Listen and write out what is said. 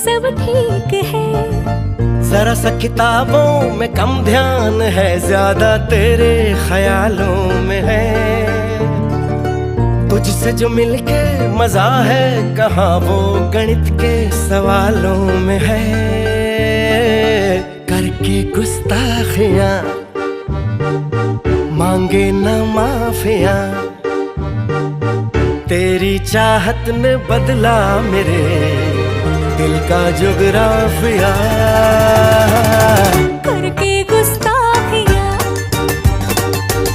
सब ठीक है। जरा सा किताबों में कम ध्यान है, ज्यादा तेरे ख्यालों में है। तुझसे जो मिलके मजा है, कहाँ वो गणित के सवालों में है। करके गुस्ताखियां मांगे न माफिया, तेरी चाहत ने बदला मेरे दिल का जुगराफिया।